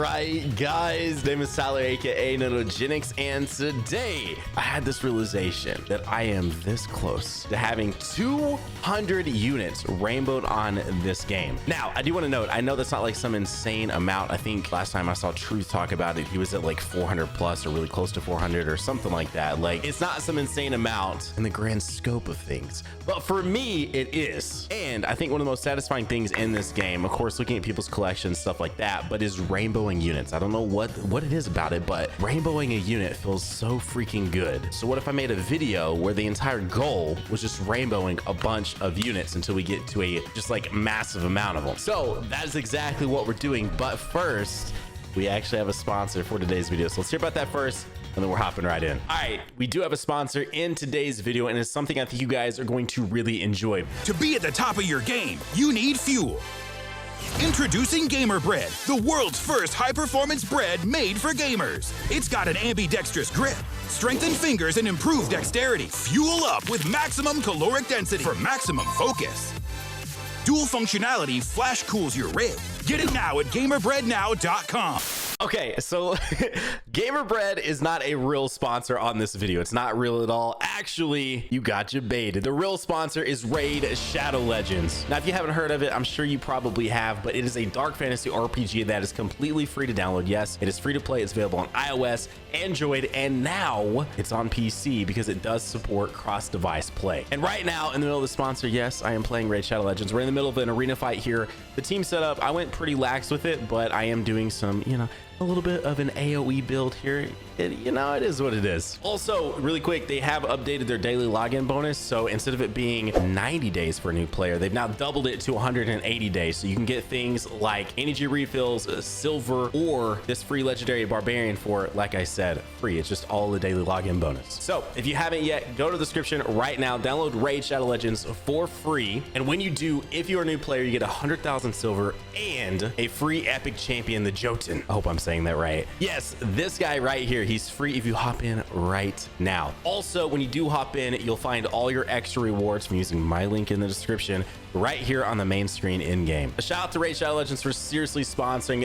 right, guys, name is Tyler, aka Nanogenix, and today I had this realization that I am this close to having 200 units rainbowed on this game. Now, I do want to note, I know that's not like some insane amount. I think last time I saw Truth talk about it, he was at like 400 plus or really close to 400 or something like that. Like, it's not some insane amount in the grand scope of things, but for me, it is. And I think one of the most satisfying things in this game, of course, looking at people's collections, stuff like that, but is rainbowing units. I don't know what it is about it, but rainbowing a unit feels so freaking good. So what if I made a video where the entire goal was just rainbowing a bunch of units until we get to a just like massive amount of them? So that is exactly what we're doing. But first, we actually have a sponsor for today's video. So let's hear about that first, and then we're hopping right in. All right, we do have a sponsor in today's video, and it's something I think you guys are going to really enjoy. To be at the top of your game, you need fuel. Introducing Gamer Bread, the world's first high-performance bread made for gamers. It's got an ambidextrous grip, strengthened fingers, and improved dexterity. Fuel up with maximum caloric density for maximum focus. Dual functionality flash cools your rig. Get it now at gamerbreadnow.com. Okay, so Gamer Bread is not a real sponsor on this video. It's not real at all. Actually, you got you baited. The real sponsor is Raid Shadow Legends. Now, if you haven't heard of it, I'm sure you probably have, but it is a dark fantasy RPG that is completely free to download. Yes, it is free to play. It's available on iOS, Android, and now it's on PC because it does support cross-device play. And right now, in the middle of the sponsor, yes, I am playing Raid Shadow Legends. We're in the middle of an arena fight here. The team setup, I went pretty lax with it, but I am doing some, a little bit of an AoE build here. It is what it is. Also, really quick, they have updated their daily login bonus. So instead of it being 90 days for a new player, they've now doubled it to 180 days. So you can get things like energy refills, silver, or this free legendary barbarian for, like I said, free. It's just all the daily login bonus. So if you haven't yet, go to the description right now, download Raid Shadow Legends for free. And when you do, if you're a new player, you get 100,000 silver and a free epic champion, the Jotun. I hope I'm saying that right. Yes, this guy right here, he's free if you hop in right now. Also, when you do hop in, you'll find all your extra rewards from using my link in the description right here on the main screen in game. A shout out to Raid Shadow Legends for seriously sponsoring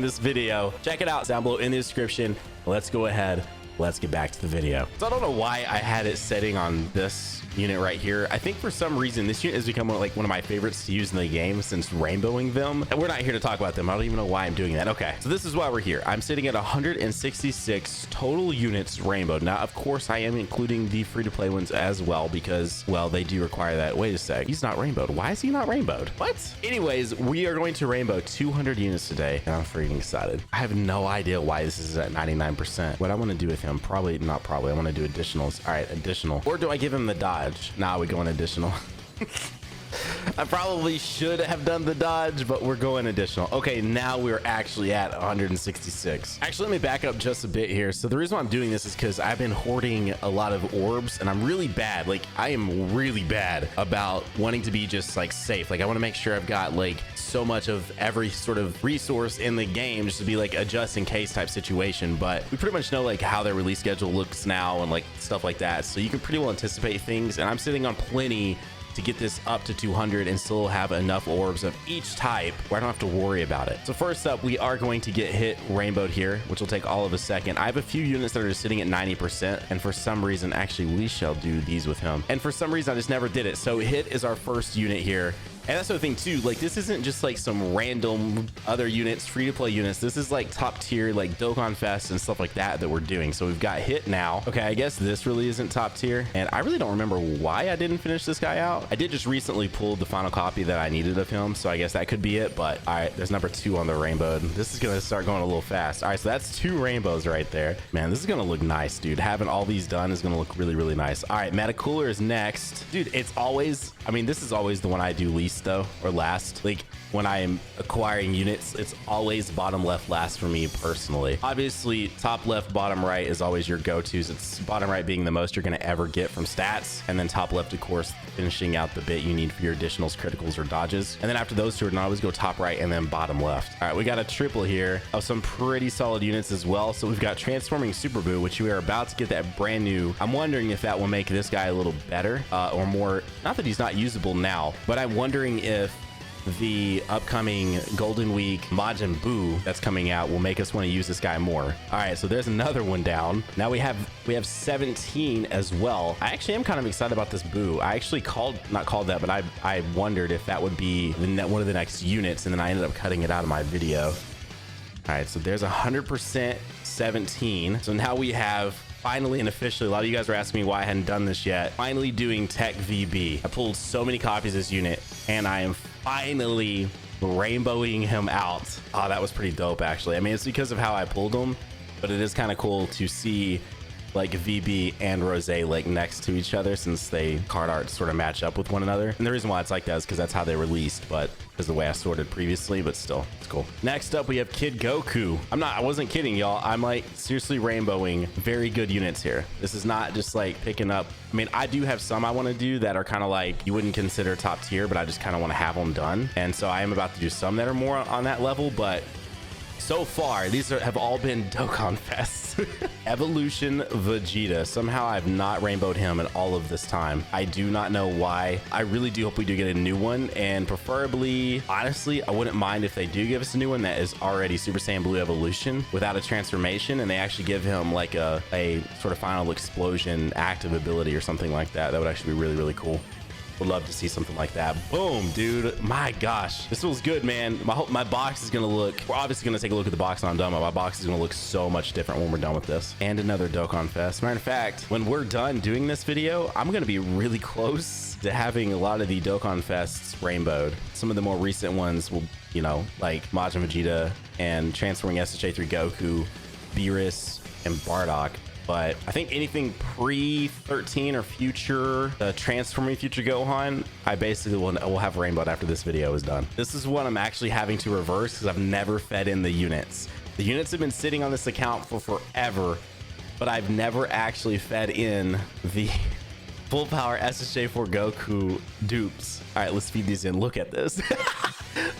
this video. Check it out down below in the description. Let's go ahead. Let's get back to the video. So I don't know why I had it setting on this unit right here. I think for some reason this unit has become like one of my favorites to use in the game since rainbowing them, and we're not here to talk about them. I don't even know why I'm doing that. Okay, so this is why we're here. I'm sitting at 166 total units rainbowed. Now, of course, I am including the free-to-play ones as well because, well, they do require that. Wait a sec, he's not rainbowed. Why is he not rainbowed? What? Anyways, we are going to rainbow 200 units today, and I'm freaking excited. I have no idea why this is at 99%. What I want to do with him, I want to do additionals. All right, additional. Or do I give him the dodge? Nah, we go in additional. I probably should have done the dodge, but we're going additional. Okay, now we're actually at 166. Actually, let me back up just a bit here. So the reason why I'm doing this is because I've been hoarding a lot of orbs, and I'm really bad. Like, I am really bad about wanting to be just like safe. Like, I want to make sure I've got like so much of every sort of resource in the game just to be like a just in case type situation. But we pretty much know like how their release schedule looks now and like stuff like that. So you can pretty well anticipate things, and I'm sitting on plenty to get this up to 200 and still have enough orbs of each type where I don't have to worry about it. So first up, we are going to get hit rainbowed here, which will take all of a second. I have a few units that are sitting at 90%, and for some reason, actually, we shall do these with him. And for some reason, I just never did it. So hit is our first unit here. And that's the thing too, like this isn't just like some random other units, free to play units. This is like top tier, like Dokkan Fest and stuff like that we're doing. So we've got hit now. Okay, I guess this really isn't top tier. And I really don't remember why I didn't finish this guy out. I did just recently pull the final copy that I needed of him. So I guess that could be it. But all right, there's number 2 on the rainbow. This is going to start going a little fast. All right, so that's 2 rainbows right there. Man, this is going to look nice, dude. Having all these done is going to look really, really nice. All right, Meta Cooler is next. Dude, it's always, I mean, this is always the one I do least though, or last. Like when I am acquiring units, it's always bottom left last for me personally. Obviously, top left, bottom right is always your go-tos. It's bottom right being the most you're going to ever get from stats, and then top left, of course, finishing out the bit you need for your additionals, criticals, or dodges. And then after those two, I always go top right and then bottom left. All right, we got a triple here of some pretty solid units as well. So we've got Transforming Super Boo, which we are about to get that brand new. I'm wondering if that will make this guy a little better or more. Not that he's not usable now, but I'm wondering if the upcoming Golden Week Majin Buu that's coming out will make us want to use this guy more. All right, so there's another one down. Now we have 17 as well. I actually am kind of excited about this Buu. I actually not called that, but I wondered if that would be one of the next units, and then I ended up cutting it out of my video. All right, so there's 100% 17. So now we have finally and officially, a lot of you guys were asking me why I hadn't done this yet, finally doing Tech VB. I pulled so many copies of this unit, and I am finally rainbowing him out. Oh, that was pretty dope, actually. I mean, it's because of how I pulled him, but it is kind of cool to see like VB and Rose like next to each other, since they card art sort of match up with one another. And the reason why it's like that is because that's how they released, but because the way I sorted previously, but still, it's cool. Next up, we have Kid Goku. I wasn't kidding, y'all. I'm like seriously rainbowing very good units here. This is not just like picking up. I mean, I do have some I want to do that are kind of like you wouldn't consider top tier, but I just kind of want to have them done. And so I am about to do some that are more on that level, but so far, these have all been Dokkan Fests. Evolution Vegeta. Somehow I've not rainbowed him in all of this time. I do not know why. I really do hope we do get a new one, and preferably, honestly, I wouldn't mind if they do give us a new one that is already Super Saiyan Blue Evolution without a transformation, and they actually give him like a sort of final explosion active ability or something like that. That would actually be really, really cool. Would love to see something like that. Boom, dude. My gosh, this feels good, man. My box is gonna look, we're obviously gonna take a look at the box when I'm done, but my box is gonna look so much different when we're done with this. And another Dokkan Fest. Matter of fact, when we're done doing this video, I'm gonna be really close to having a lot of the Dokkan Fests rainbowed. Some of the more recent ones will, you know, like Majin Vegeta and transforming SHA3 Goku, Beerus, and Bardock. But I think anything pre-13 or future, transforming future Gohan, I basically will have rainbowed after this video is done. This is what I'm actually having to reverse because I've never fed in the units. The units have been sitting on this account for forever, but I've never actually fed in the full power SSJ4 Goku dupes. All right, let's feed these in. Look at this.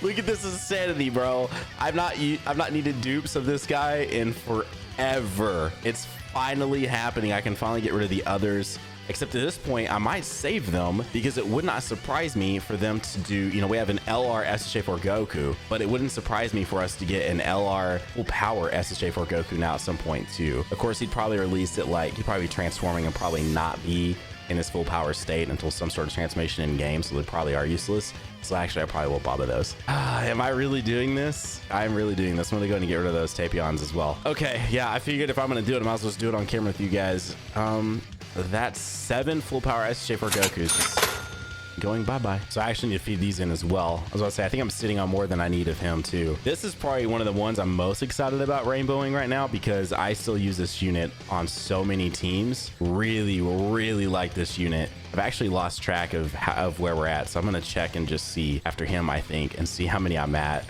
Look at this insanity, bro. I've not needed dupes of this guy in forever. It's finally happening. I can finally get rid of the others, except at this point I might save them because it would not surprise me for them to do, you know, we have an LR SSJ4 Goku, but it wouldn't surprise me for us to get an LR full power SSJ4 Goku now at some point too. Of course, he'd probably release it like he'd probably be transforming and probably not be in his full power state until some sort of transformation in game, so they probably are useless. So actually, I probably won't bother those. Am I really doing this? I'm really doing this. I'm gonna go and get rid of those Tapions as well. Okay, yeah, I figured if I'm gonna do it, I might as well just do it on camera with you guys. That's 7 full power SJ4 Gokus just going bye-bye. So I actually need to feed these in as well. I was about to say, I think I'm sitting on more than I need of him too. This is probably one of the ones I'm most excited about rainbowing right now because I still use this unit on so many teams. Really, really like this unit. I've actually lost track of where we're at, so I'm gonna check and just see after him, I think, and see how many I'm at.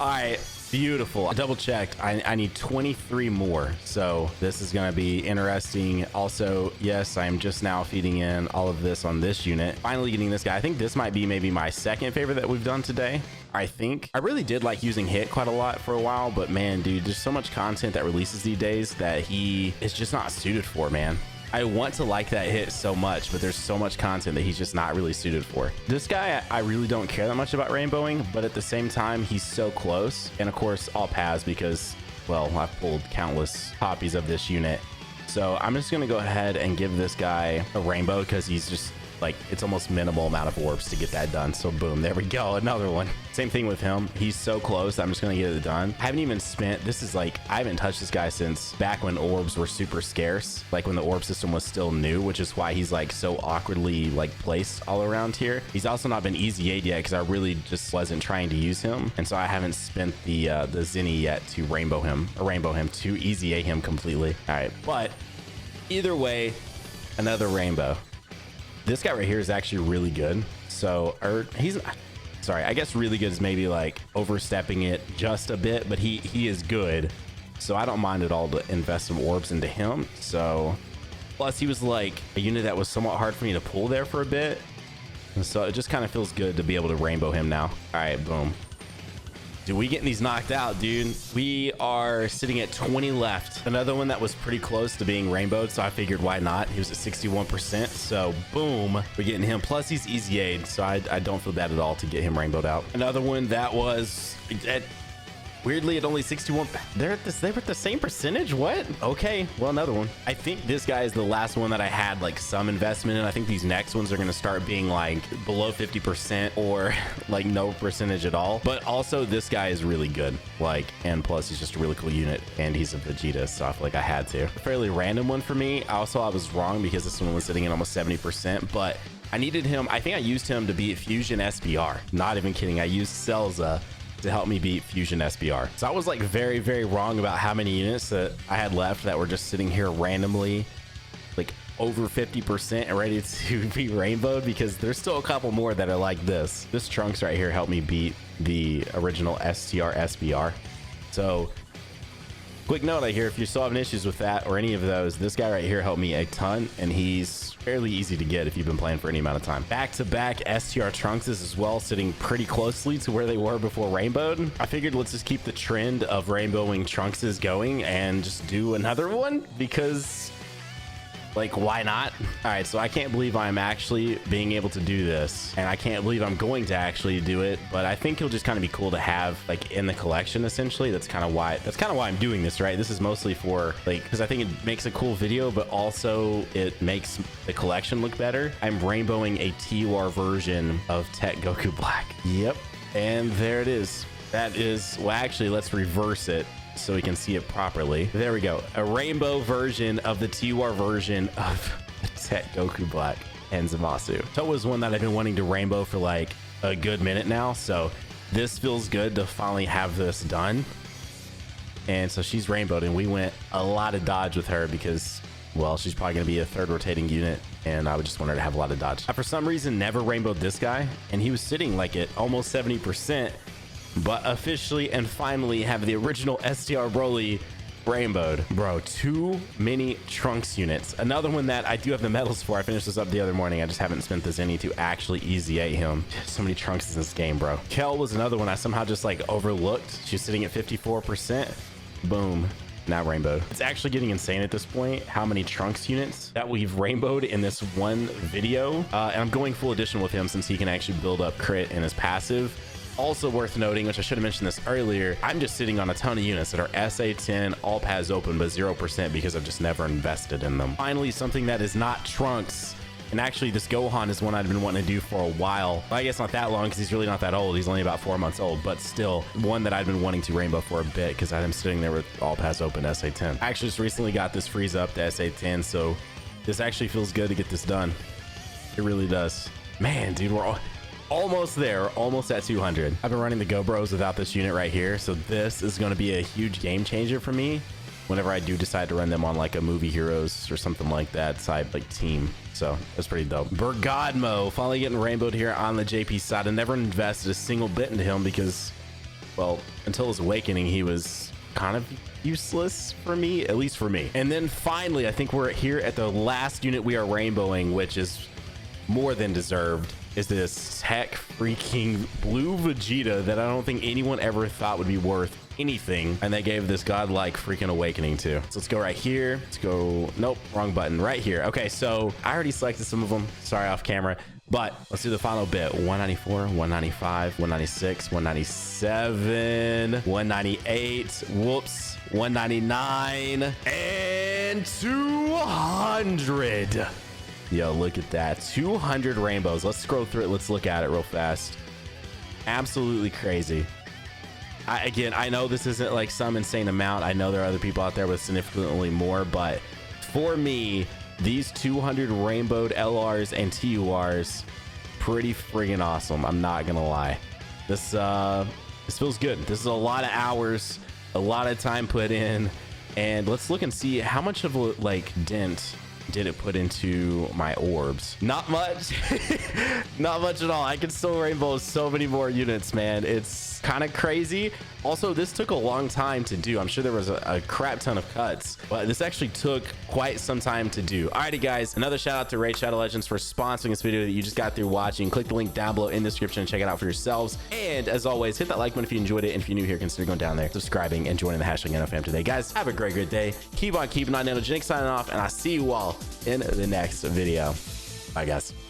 All right, beautiful. I double checked. I need 23 more, so this is gonna be interesting. Also, yes, I'm just now feeding in all of this on this unit. Finally getting this guy. I think this might be maybe my second favorite that we've done today. I think I really did like using Hit quite a lot for a while, but man, dude, there's so much content that releases these days that he is just not suited for, man. I want to like that Hit so much, but there's so much content that he's just not really suited for. This guy, I really don't care that much about rainbowing, but at the same time, he's so close. And of course, all paths because, well, I've pulled countless copies of this unit. So I'm just gonna go ahead and give this guy a rainbow because he's just like, it's almost minimal amount of orbs to get that done. So boom, there we go, another one. Same thing with him. He's so close. I'm just gonna get it done. I haven't even spent, this is like, I haven't touched this guy since back when orbs were super scarce, like when the orb system was still new, which is why he's like so awkwardly like placed all around here. He's also not been easy A'd yet because I really just wasn't trying to use him. And so I haven't spent the Zinni yet to rainbow him to easy A him completely. All right, but either way, another rainbow. This guy right here is actually really good. So, he's, sorry, I guess really good is maybe like overstepping it just a bit, but he is good. So I don't mind at all to invest some orbs into him. So, plus he was like a unit that was somewhat hard for me to pull there for a bit. And so it just kind of feels good to be able to rainbow him now. All right, boom. Do we getting these knocked out, dude? We are sitting at 20 left. Another one that was pretty close to being rainbowed, so I figured why not? He was at 61%, so boom, we're getting him. Plus he's easy aid, so I don't feel bad at all to get him rainbowed out. Another one that was at weirdly at only 61. They were at the same percentage. What? Okay, well, another one. I think this guy is the last one that I had like some investment in. I think these next ones are going to start being like below 50% or like no percentage at all. But also this guy is really good, like, and plus he's just a really cool unit and he's a Vegeta, so I feel like I had to. A fairly random one for me. Also, I was wrong because this one was sitting at almost 70%, but I needed him. I think I used him to beat Fusion SBR. Not even kidding. I used Celza to help me beat Fusion SBR. So I was like very, very wrong about how many units that I had left that were just sitting here randomly, like over 50% and ready to be rainbowed, because there's still a couple more that are like this. This Trunks right here helped me beat the original STR SBR. So quick note I hear, if you're still having issues with that or any of those, this guy right here helped me a ton, and he's fairly easy to get if you've been playing for any amount of time. Back-to-back STR Trunkses as well, sitting pretty closely to where they were before rainbowed. I figured let's just keep the trend of rainbowing Trunkses going and just do another one, because like, why not? All right, so I can't believe I'm actually being able to do this, and I can't believe I'm going to actually do it, but I think it'll just kind of be cool to have like in the collection. Essentially, that's kind of why I'm doing this, right? This is mostly for like, because I think it makes a cool video, but also it makes the collection look better. I'm rainbowing a TUR version of Tech Goku Black. Yep, and there it is. That is, well, actually, let's reverse it so we can see it properly. There we go. A rainbow version of the TUR version of Tech Goku Black and Zamasu. So it was one that I've been wanting to rainbow for like a good minute now. So this feels good to finally have this done. And so she's rainbowed, and we went a lot of dodge with her because, well, she's probably going to be a third rotating unit, and I would just want her to have a lot of dodge. I, for some reason, never rainbowed this guy, and he was sitting like at almost 70%. But officially and finally have the original STR Broly rainbowed. Bro, too many Trunks units. Another one that I do have the medals for. I finished this up the other morning. I just haven't spent this any to actually easy 8 him. So many Trunks in this game, bro. Kel was another one I somehow just like overlooked. She's sitting at 54%. Boom. Now rainbowed. It's actually getting insane at this point how many Trunks units that we've rainbowed in this one video. And I'm going full edition with him since he can actually build up crit in his passive. Also worth noting, which I should have mentioned this earlier, I'm just sitting on a ton of units that are SA10, all paths open, but 0% because I've just never invested in them. Finally, something that is not Trunks. And actually, this Gohan is one I've been wanting to do for a while. Well, I guess not that long because he's really not that old. He's only about 4 months old, but still one that I've been wanting to rainbow for a bit because I'm sitting there with all paths open SA10. I actually just recently got this freeze up to SA10, so this actually feels good to get this done. It really does. Man, dude, we're almost there, almost at 200. I've been running the Go Bros without this unit right here, so this is going to be a huge game changer for me whenever I do decide to run them on like a Movie Heroes or something like that side, like team. So that's pretty dope. Bergadmo finally getting rainbowed here on the JP side. I never invested a single bit into him because, well, until his awakening, he was kind of useless for me, at least for me. And then finally, I think we're here at the last unit we are rainbowing, which is more than deserved, is this Tech freaking blue Vegeta that I don't think anyone ever thought would be worth anything, and they gave this godlike freaking awakening to. So let's go right here. Let's go, nope, wrong button, right here. Okay, so I already selected some of them, sorry, off camera, but let's do the final bit. 194, 195, 196, 197, 198, whoops, 199, and 200. Yo, look at that. 200 rainbows. Let's scroll through it. Let's look at it real fast. Absolutely crazy. Again, I know this isn't like some insane amount. I know there are other people out there with significantly more, but for me, these 200 rainbowed LRs and TURs, pretty friggin' awesome. I'm not gonna lie. This feels good. This is a lot of hours, a lot of time put in, and let's look and see how much of a like dent did it put into my orbs? Not much. Not much at all. I can still rainbow so many more units, man. It's kind of crazy. Also, this took a long time to do. I'm sure there was a crap ton of cuts, but this actually took quite some time to do. Alrighty, guys, another shout out to Raid Shadow Legends for sponsoring this video that you just got through watching. Click the link down below in the description and check it out for yourselves. And as always, hit that like button if you enjoyed it. And if you're new here, consider going down there, subscribing, and joining the hashtag NanoFam today. Guys, have a great day. Keep on keeping on. Nanogenix signing off, and I'll see you all in the next video. Bye, guys.